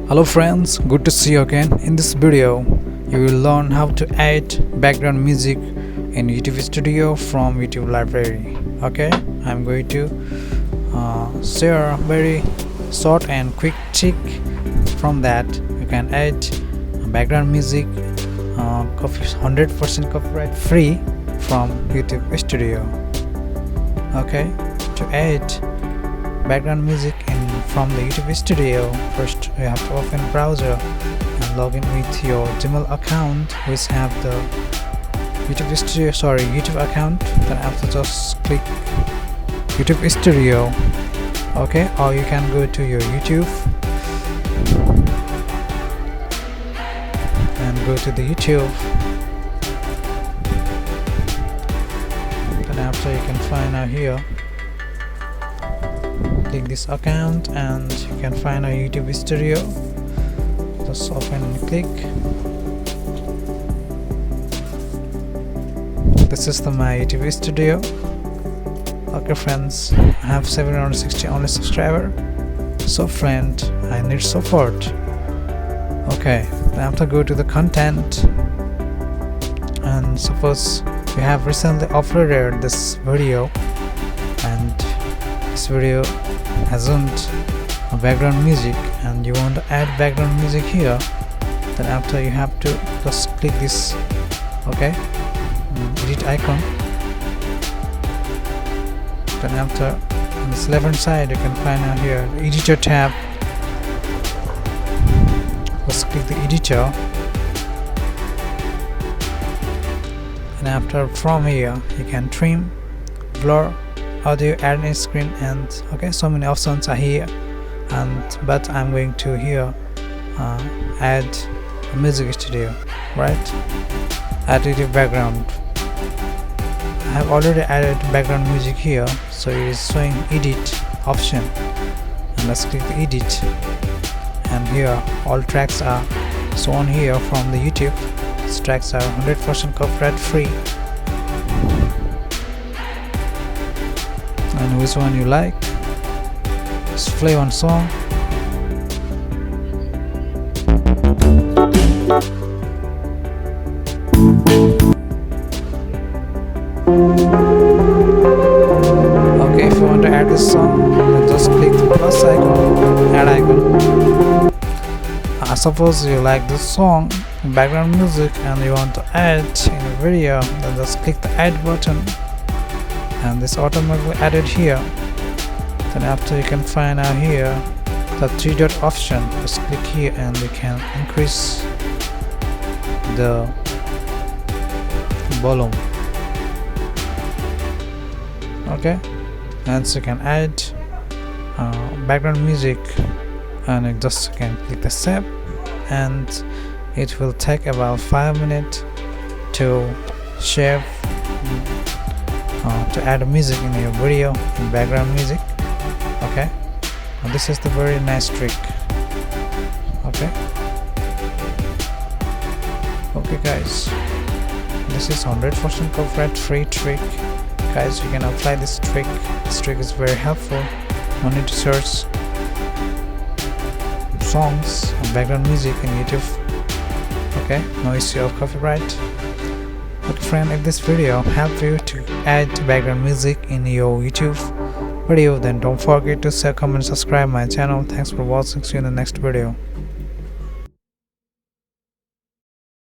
Hello friends, good to see you again. In this video, you will learn how to add background music in YouTube Studio from YouTube library. Okay, I'm going to share a very short and quick trick. From that, you can add background music 100% copyright free from YouTube Studio. Okay, to add background music from the YouTube Studio, first you have to open browser and log in with your Gmail account which have the YouTube account. Then after, just click YouTube Studio. Okay, or you can go to your YouTube and go to the YouTube. Then after, you can find out here, click this account and you can find our YouTube Studio. Just open and click. This is my YouTube Studio. Okay friends, I have 760 only subscriber. So friend, I need support. Okay, then after, go to the content, and suppose you have recently uploaded this video and this video hasn't a background music and you want to add background music here. Then after, you have to just click this edit icon. Then after, on this left hand side, you can find out here the editor tab. Just click the editor, and after, from here you can trim, blur, audio, add in screen, and so many options are here. But I'm going to here add a music studio, right? Add editive background. I have already added background music here, so it is showing edit option, and let's click the edit, and here all tracks are shown here from the YouTube. These tracks are 100% copyright free, and which one you like, just play one song. Okay, if you want to add this song, then just click the plus icon, add icon. Suppose you like this song, background music, and you want to add in a video, then just click the add button, and this automatically added here. Then after, you can find out here the 3-dot option. Just click here and you can increase the volume. Okay, and so you can add background music, and you just can click the save, and it will take about 5 minutes to share to add music in your video in background music. Okay, and this is the very nice trick. Okay guys, this is 100% copyright free trick. Guys, you can apply this trick. This trick is very helpful. No need to search songs and background music in YouTube. Okay, no issue of copyright. Okay friend, if this video helped you to add background music in your YouTube video, then don't forget to share, comment, subscribe my channel. Thanks for watching. See you in the next video.